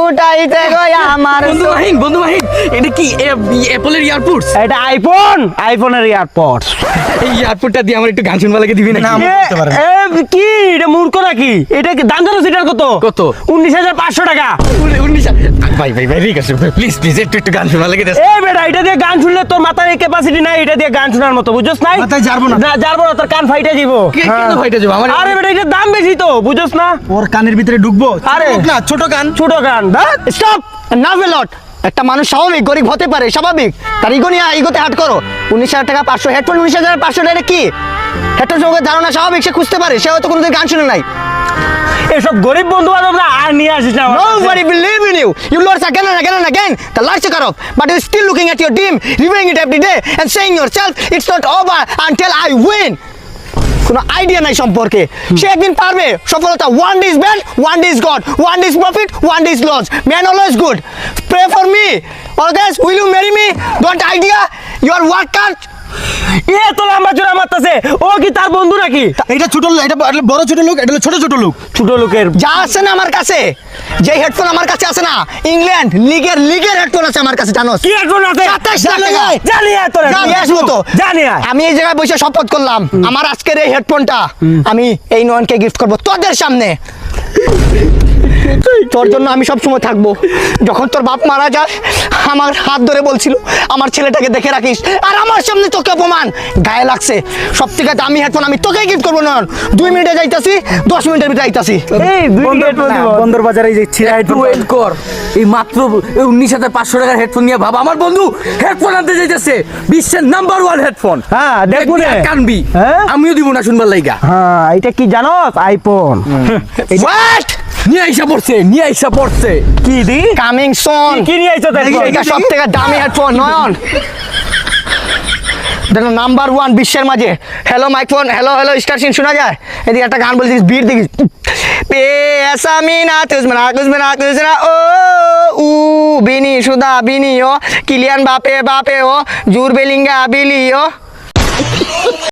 উঠাইতে গো আমার বন্ধু মাহিন এটা কি অ্যাপলের ইয়ারপোর্টস? এটা আইফোনের এয়ারপডস। এই ইয়ারপোর্টটা দিয়ে আমার একটু গান শুনবা লাগে দিবি না? কি এটা মূর্খ নাকি? এটা কি দাম জানো সেটার কত? কত? 19,500 টাকা। 19 ভাই ঠিক আছে প্লিজ একটু গান শোনা লাগে। এ বেটা এটা দিয়ে গান শুনলে তোর মাথার এই ক্যাপাসিটি নাই এটা দিয়ে গান শোনার মতো, বুঝছস নাই? মাথায় জারবো না। জারবো না, তোর কান ফাইটে যাব। কেন ফাইটে যাব? আরে বেটা এটার দাম বেশি তো, বুঝছস না? ওর কানের ভিতরে ঢুকবো? আরে না, ছোট কান। স্টপ নাও লট। একটা মানুষ স্বাভাবিক গরিব হতে পারে, স্বাভাবিক। তার ইগো নিয়ে ইগোতে হাট করো। 19,000 টাকা 500 হেডফোন, 19,500 টাকা কি হেডফোন সঙ্গে ধারণা স্বাভাবিক, সে খুঁজতে পারে, সে হয়তো কোনোদিন গান শুনে নাই। এসব গরিব বন্ধু বান্ধবরা আর নিয়ে আসিস না। Nobody believe in you. You lords again and again and again. The lights are off, but you're still looking at your dream, reviewing it every day, and saying yourself, it's not over until I win. কোনো idea নাই সম্পর্কে। সে একদিন পারবে সফলতা। One day is bad, one day is God, one day is profit, one day is loss. Man always good. Pray for me. Always, will you marry me? Don't idea your worker. এ তো লম্বা চোরা মারতেছে, ও কি তার বন্ধু নাকি? এটা ছোট লোক, এটা বড় ছোট লোক, এটা ছোট লোক। ছোট লোকের যা আছে না আমার কাছে, যে হেডফোন আমার কাছে আছে না, ইংল্যান্ড লিগের হেডফোন আছে আমার কাছে, জানোস? কি হেডফোন আছে? 27 টাকা। জানি তোরে নিয়ে আসবো তো, জানি। আমি এই জায়গায় বসে শপথ করলাম, আমার আজকের এই হেডফোনটা আমি এই নয়নকে গিফট করব তোদের সামনে। তোর জন্য আমি সব সময় থাকবো। যখন তোর বাপ মারা যায় আমার হাত ধরে বলছিল আমার ছেলেটাকে দেখে রাখিস, আর আমার সামনে তোকে অপমান, গায়ে লাগছে। সব থেকে দামি হেডফোন আমি তোকে গিফট করবো না। 2 মিনিটে যাইতাছি, 10 মিনিটের ভিতরে যাইতাছি। বন্দর বাজারে যে ওয়েট কর, এই মাত্র 19,500 টাকার হেডফোন নিয়ে ভাব আমার বন্ধু হেডফোন আনতে যাইতেছে, বিশ্বের নাম্বার 1 হেডফোন। হ্যাঁ দেখবো না, কানবি, আমিও দিব না শুনবার লাইগা। হ্যাঁ এটা কি জানোস? আইফোন। হোয়াট নিয়ে আইসা পড়ছে কি দি কামিং সুন। কি নিয়ে আইছো? এটা সব থেকে দামি হেডফোন নয়ন, দেখো নাম্বার 1 বিশ্বের মাঝে। হ্যালো মাইক্রোফোন, হ্যালো স্টার সিন শোনা যায়? এদিকে একটা গান বলছিস, বিট দেখিস, পে এসা মিনা তুজমনা ও উ বিনি সুদা বিনি ও কিলিয়ান বাপে ও জুর বেলিঙ্গা বিলি ও।